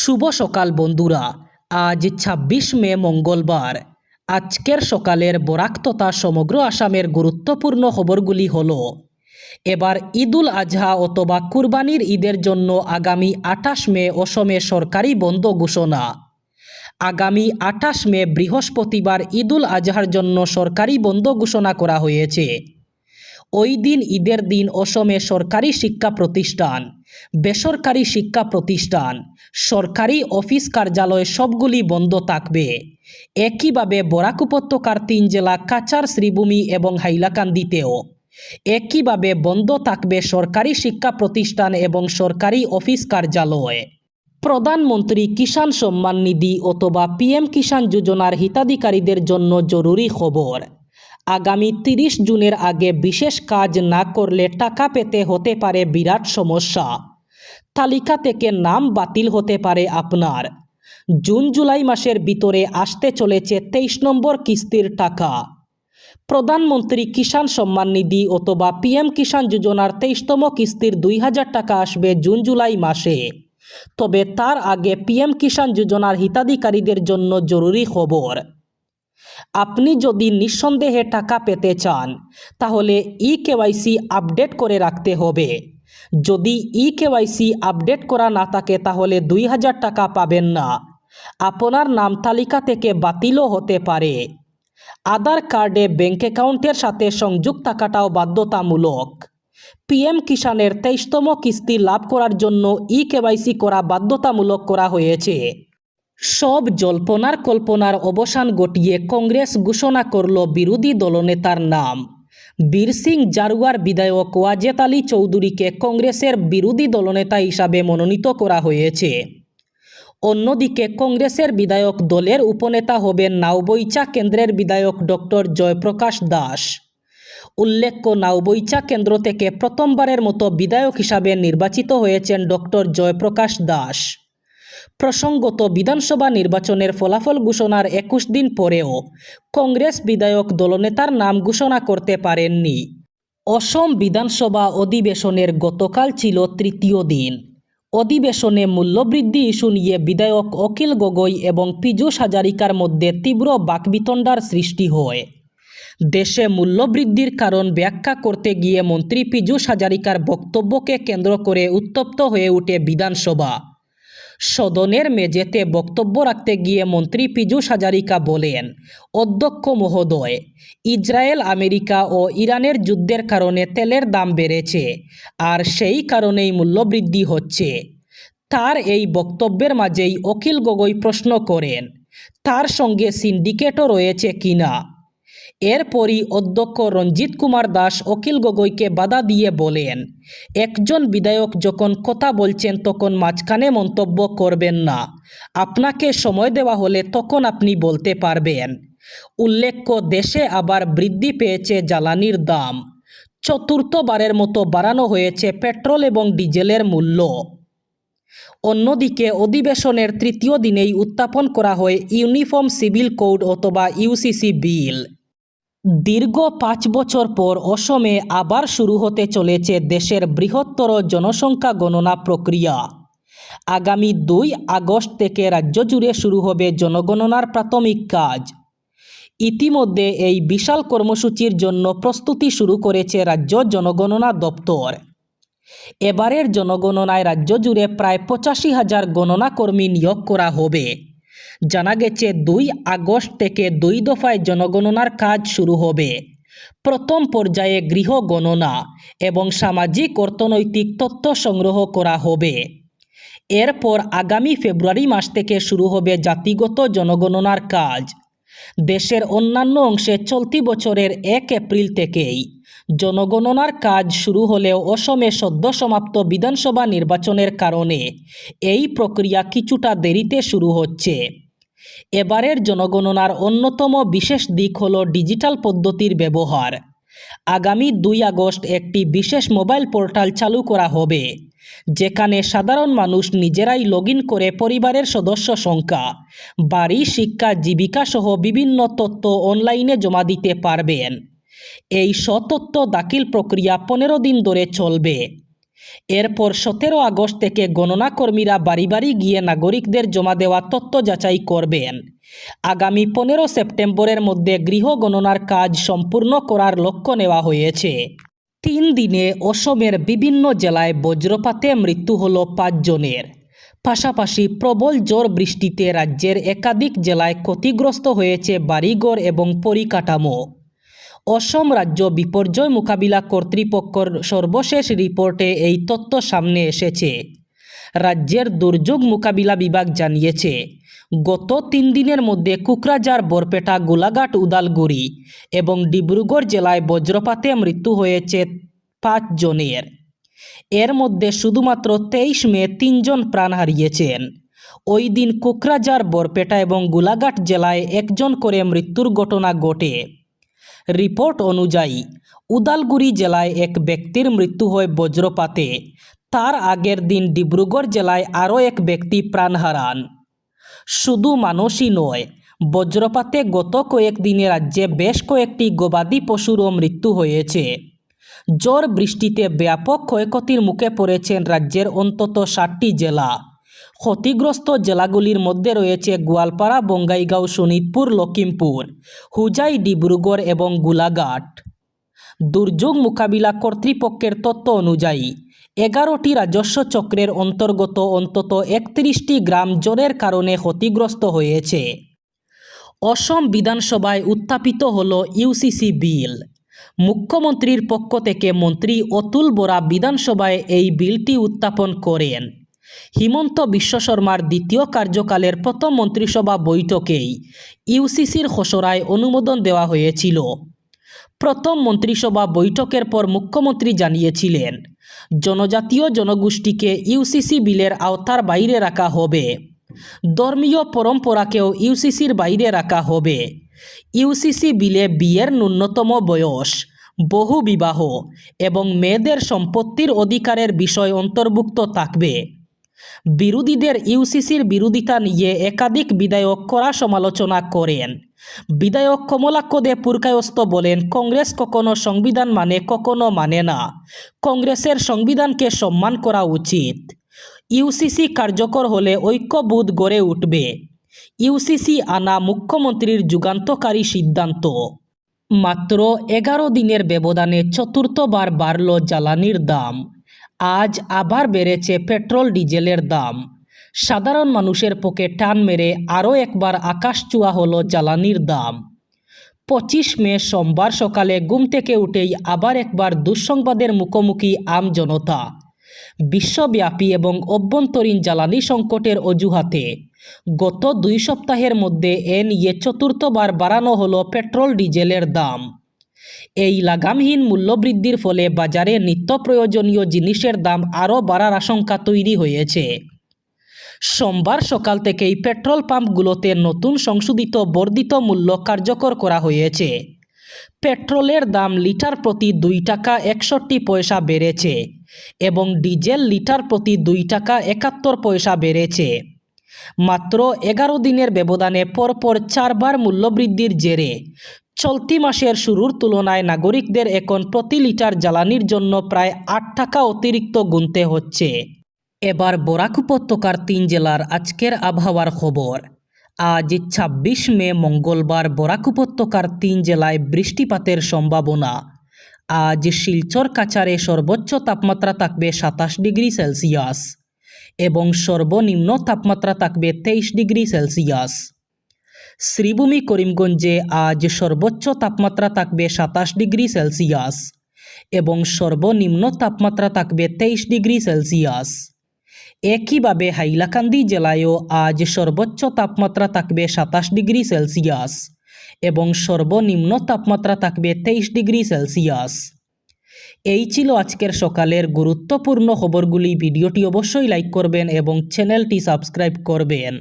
শুভ সকাল বন্ধুরা। আজ ২৬ মে মঙ্গলবার। আজকের সকালের বরাক তথা সমগ্র আসামের গুরুত্বপূর্ণ খবরগুলি হলো: এবার ঈদুল আজহা অথবা কুরবানির ঈদের জন্য আগামী ২৮ মে অসমে সরকারি বন্ধ ঘোষণা। আগামী ২৮ মে বৃহস্পতিবার ঈদুল আজহার জন্য সরকারি বন্ধ ঘোষণা করা হয়েছে। ওই দিন ঈদের দিন অসমে সরকারি শিক্ষা প্রতিষ্ঠান, বেসরকারি শিক্ষা প্রতিষ্ঠান, সরকারি অফিস কার্যালয় সবগুলি বন্ধ থাকবে। একইভাবে বরাক উপত্যকার ৩ জেলা কাছাড়, শ্রীভূমি এবং হাইলাকান্দিতেও একইভাবে বন্ধ থাকবে সরকারি শিক্ষা প্রতিষ্ঠান এবং সরকারি অফিস কার্যালয়। প্রধানমন্ত্রী কিষাণ সম্মান নিধি অথবা পিএম কিষাণ যোজনার হিতাধিকারীদের জন্য জরুরি খবর: আগামী ৩০ জুনের আগে বিশেষ কাজ না করলে টাকা পেতে হতে পারে বিরাট সমস্যা। তালিকা থেকে নাম বাতিল হতে পারে আপনার। জুন জুলাই মাসের ভিতরে আসতে চলেছে ২৩ নম্বর কিস্তির টাকা। প্রধানমন্ত্রী কিষাণ সম্মান নিধি অথবা পিএম কিষাণ যোজনার ২৩তম কিস্তির ২,০০০ টাকা আসবে জুন জুলাই মাসে। তবে তার আগে পিএম কিষাণ যোজনার হিতাধিকারীদের জন্য জরুরি খবর: আপনি যদি নিঃসন্দেহে টাকা পেতে চান তাহলে ইকেওয়াইসি আপডেট করে রাখতে হবে। যদি ইকেওয়াইসি আপডেট করা না থাকে তাহলে ২,০০০ টাকা পাবেন না। আপনার নাম তালিকা থেকে বাতিলও হতে পারে। আধার কার্ডে ব্যাঙ্ক অ্যাকাউন্টের সাথে সংযোগ থাকাটাও বাধ্যতামূলক। পিএম কিষাণের ২৩তম কিস্তি লাভ করার জন্য ইকেওয়াইসি করা বাধ্যতামূলক করা হয়েছে। সব জল্পনার কল্পনার অবসান ঘটিয়ে কংগ্রেস ঘোষণা করল বিরোধী দলনেতার নাম। বীর সিং জারুয়ার বিধায়ক ওয়াজেদ আলী চৌধুরীকে কংগ্রেসের বিরোধী দলনেতা হিসাবে মনোনীত করা হয়েছে। অন্যদিকে কংগ্রেসের বিধায়ক দলের উপনেতা হবেন নাওবৈচা কেন্দ্রের বিধায়ক ডক্টর জয়প্রকাশ দাস। উল্লেখ্য, নাওবৈচা কেন্দ্র থেকে প্রথমবারের মতো বিধায়ক হিসাবে নির্বাচিত হয়েছেন ডক্টর জয়প্রকাশ দাস। প্রসঙ্গত, বিধানসভা নির্বাচনের ফলাফল ঘোষণার ২১ দিন পরেও কংগ্রেস বিধায়ক দলনেতার নাম ঘোষণা করতে পারেননি। অসম বিধানসভা অধিবেশনের গতকাল ছিল তৃতীয় দিন। অধিবেশনে মূল্যবৃদ্ধি ইস্যু নিয়ে বিধায়ক অখিল গগৈ এবং পীযূষ হাজারিকার মধ্যে তীব্র বাকবিতণ্ডার সৃষ্টি হয়। দেশে মূল্যবৃদ্ধির কারণ ব্যাখ্যা করতে গিয়ে মন্ত্রী পীযূষ হাজারিকার বক্তব্যকে কেন্দ্র করে উত্তপ্ত হয়ে ওঠে বিধানসভা। সদনের মেঝেতে বক্তব্য রাখতে গিয়ে মন্ত্রী পীযূষ হাজারিকা বলেন, অধ্যক্ষ মহোদয়, ইসরায়েল, আমেরিকা ও ইরানের যুদ্ধের কারণে তেলের দাম বেড়েছে, আর সেই কারণেই মূল্যবৃদ্ধি হচ্ছে। তার এই বক্তব্যের মাঝেই অখিল গগৈ প্রশ্ন করেন, তার সঙ্গে সিন্ডিকেটও রয়েছে কিনা। এরপরই অধ্যক্ষ রঞ্জিত কুমার দাস অখিল গগৈকে বাধা দিয়ে বলেন, একজন বিধায়ক যখন কথা বলছেন তখন মাঝখানে মন্তব্য করবেন না। আপনাকে সময় দেওয়া হলে তখন আপনি বলতে পারবেন। উল্লেখ্য, দেশে আবার বৃদ্ধি পেয়েছে জ্বালানির দাম। চতুর্থবারের মতো বাড়ানো হয়েছে পেট্রোল এবং ডিজেলের মূল্য। অন্যদিকে অধিবেশনের তৃতীয় দিনেই উত্থাপন করা হয় ইউনিফর্ম সিভিল কোড অথবা ইউসিসি বিল। দীর্ঘ ৫ বছর পর অসমে আবার শুরু হতে চলেছে দেশের বৃহত্তর জনসংখ্যা গণনা প্রক্রিয়া। আগামী ২ আগস্ট থেকে রাজ্য জুড়ে শুরু হবে জনগণনার প্রাথমিক কাজ। ইতিমধ্যে এই বিশাল কর্মসূচির জন্য প্রস্তুতি শুরু করেছে রাজ্য জনগণনা দপ্তর। এবারের জনগণনায় রাজ্য জুড়ে প্রায় ৮৫,০০০ গণনা কর্মী নিয়োগ করা হবে। জানা গেছে ২ আগস্ট থেকে ২ দফায় জনগণনার কাজ শুরু হবে। প্রথম পর্যায়ে গৃহ গণনা এবং সামাজিক অর্থনৈতিক তথ্য সংগ্রহ করা হবে। এরপর আগামী ফেব্রুয়ারি মাস থেকে শুরু হবে জাতিগত জনগণনার কাজ। দেশের অন্যান্য অংশে চলতি বছরের ১ এপ্রিল থেকেই জনগণনার কাজ শুরু হলেও অসমে সদ্য সমাপ্ত বিধানসভা নির্বাচনের কারণে এই প্রক্রিয়া কিছুটা দেরিতে শুরু হচ্ছে। এবারের জনগণনার অন্যতম বিশেষ দিক হল ডিজিটাল পদ্ধতির ব্যবহার। আগামী ২ আগস্ট একটি বিশেষ মোবাইল পোর্টাল চালু করা হবে, যেখানে সাধারণ মানুষ নিজেরাই লগইন করে পরিবারের সদস্য সংখ্যা, বাড়ি, শিক্ষা, জীবিকা সহ বিভিন্ন তথ্য অনলাইনে জমা দিতে পারবেন। এই স্বতথ্য দাখিল প্রক্রিয়া ১৫ দিন ধরে চলবে। এরপর 17 আগস্ট থেকে গণনা কর্মীরা বাড়ি বাড়ি গিয়ে নাগরিকদের জমা দেওয়া তথ্য যাচাই করবেন। আগামী 15 সেপ্টেম্বরের মধ্যে গৃহ গণনার কাজ সম্পূর্ণ করার লক্ষ্য নেওয়া হয়েছে। 3 দিনে অসমের বিভিন্ন জেলায় বজ্রপাতে মৃত্যু হল 5 জনের। পাশাপাশি প্রবল ঝড় বৃষ্টিতে রাজ্যের একাধিক জেলায় ক্ষতিগ্রস্ত হয়েছে বাড়িঘর এবং পরিকাঠামো। অসম রাজ্য বিপর্যয় মোকাবিলা কর্তৃপক্ষের সর্বশেষ রিপোর্টে এই তথ্য সামনে এসেছে। রাজ্যের দুর্যোগ মোকাবিলা বিভাগ জানিয়েছে, গত 3 দিনের মধ্যে কোকরাঝার, বরপেটা, গোলাঘাট, উদালগুড়ি এবং ডিব্রুগড় জেলায় বজ্রপাতে মৃত্যু হয়েছে 5 জনের। এর মধ্যে শুধুমাত্র 23 মে 3 জন প্রাণ হারিয়েছেন। ওই দিন কোকরাঝার, বরপেটা এবং গোলাঘাট জেলায় 1 জন করে মৃত্যুর ঘটনা ঘটে। রিপোর্ট অনুযায়ী উদালগুড়ি জেলায় 1 ব্যক্তির মৃত্যু হয় বজ্রপাতে। তার আগের দিন ডিব্রুগড় জেলায় আরও 1 ব্যক্তি প্রাণ হারান। শুধু মানুষই নয়, বজ্রপাতে গত কয়েকদিনে রাজ্যে বেশ কয়েকটি গবাদি পশুরও মৃত্যু হয়েছে। ঝড় বৃষ্টিতে ব্যাপক ক্ষয়ক্ষতির মুখে পড়েছেন রাজ্যের অন্তত 7টি জেলা। ক্ষতিগ্রস্ত জেলাগুলির মধ্যে রয়েছে গোয়ালপাড়া, বঙ্গাইগাঁও, শোনিতপুর, লখিমপুর, হুজাই, ডিব্রুগড় এবং গোলাঘাট। দুর্যোগ মোকাবিলা কর্তৃপক্ষের তথ্য অনুযায়ী 11টি রাজস্ব চক্রের অন্তর্গত অন্তত 31টি গ্রাম ঝড়ের কারণে ক্ষতিগ্রস্ত হয়েছে। অসম বিধানসভায় উত্থাপিত হল ইউসিসি বিল। মুখ্যমন্ত্রীর পক্ষ থেকে মন্ত্রী অতুল বোরা বিধানসভায় এই বিলটি উত্থাপন করেন। হিমন্ত বিশ্ব শর্মার দ্বিতীয় কার্যকালের প্রথম মন্ত্রিসভা বৈঠকেই ইউসিসির খসড়ায় অনুমোদন দেওয়া হয়েছিল। প্রথম মন্ত্রিসভা বৈঠকের পর মুখ্যমন্ত্রী জানিয়েছিলেন, জনজাতীয় জনগোষ্ঠীকে ইউসিসি বিলের আওতার বাইরে রাখা হবে। ধর্মীয় পরম্পরাকেও ইউসিসির বাইরে রাখা হবে। ইউসিসি বিলে বিয়ের ন্যূনতম বয়স, বহু বিবাহ এবং মেয়েদের সম্পত্তির অধিকারের বিষয় অন্তর্ভুক্ত থাকবে। বিরোধীদের ইউসিসির বিরোধিতা নিয়ে একাধিক বিধায়ক কড়া সমালোচনা করেন। বিধায়ক কমলাক্ষ দে পুরকায়স্থ বলেন, কংগ্রেস কখনো সংবিধান মানে, কখনো মানে না। কংগ্রেসের সংবিধানকে সম্মান করা উচিত। ইউসিসি কার্যকর হলে ঐক্যবোধ গড়ে উঠবে। ইউসিসি আনা মুখ্যমন্ত্রীর যুগান্তকারী সিদ্ধান্ত। মাত্র 11 দিনের ব্যবধানে চতুর্থবার বাড়ল জ্বালানির দাম। আজ আবার বেড়েছে পেট্রোল ডিজেলের দাম। সাধারণ মানুষের পক্ষে টান মেরে আরও একবার আকাশ ছোঁয়া হলো জ্বালানির দাম। 25 মে সোমবার সকালে ঘুম থেকে উঠেই আবার একবার দুঃসংবাদের মুখোমুখি আম জনতা। বিশ্বব্যাপী এবং অভ্যন্তরীণ জ্বালানি সংকটের অজুহাতে গত 2 সপ্তাহের মধ্যে এ নিয়ে চতুর্থবার বাড়ানো হলো পেট্রোল ডিজেলের দাম। এই লাগামহীন মূল্যবৃদ্ধির ফলে বাজারে নিত্য প্রয়োজনীয় জিনিসের দাম আরও বাড়ার আশঙ্কা তৈরি হয়েছে। সোমবার সকাল থেকেই পেট্রোল পাম্পগুলোতে নতুন সংশোধিত বর্ধিত মূল্য কার্যকর করা হয়েছে। পেট্রোলের দাম লিটার প্রতি 2 টাকা 61 পয়সা বেড়েছে এবং ডিজেল লিটার প্রতি 2 টাকা 71 পয়সা বেড়েছে। মাত্র 11 দিনের ব্যবধানে পরপর 4 বার মূল্যবৃদ্ধির জেরে চলতি মাসের শুরুর তুলনায় নাগরিকদের এখন প্রতি লিটার জ্বালানির জন্য প্রায় 8 টাকা অতিরিক্ত গুনতে হচ্ছে। এবার বরাক উপত্যকার 3 জেলার আজকের আবহাওয়ার খবর। আজ 26 মে মঙ্গলবার বরাক উপত্যকার 3 জেলায় বৃষ্টিপাতের সম্ভাবনা। আজ শিলচর, কাছাড়ে সর্বোচ্চ তাপমাত্রা থাকবে 27 ডিগ্রি সেলসিয়াস এবং সর্বনিম্ন তাপমাত্রা থাকবে 23 ডিগ্রি সেলসিয়াস। শ্রীভূমি, করিমগঞ্জে আজ সর্বোচ্চ তাপমাত্রা থাকবে 27 ডিগ্রি সেলসিয়াস এবং সর্বনিম্ন তাপমাত্রা থাকবে 23 ডিগ্রি সেলসিয়াস। একইভাবে হাইলাকান্দি জেলায়ও আজ সর্বোচ্চ তাপমাত্রা থাকবে 27 ডিগ্রি সেলসিয়াস এবং সর্বনিম্ন তাপমাত্রা থাকবে 23 ডিগ্রি সেলসিয়াস। এই ছিল আজকের সকালের গুরুত্বপূর্ণ খবরগুলি। ভিডিওটি অবশ্যই লাইক করবেন এবং চ্যানেলটি সাবস্ক্রাইব করবেন।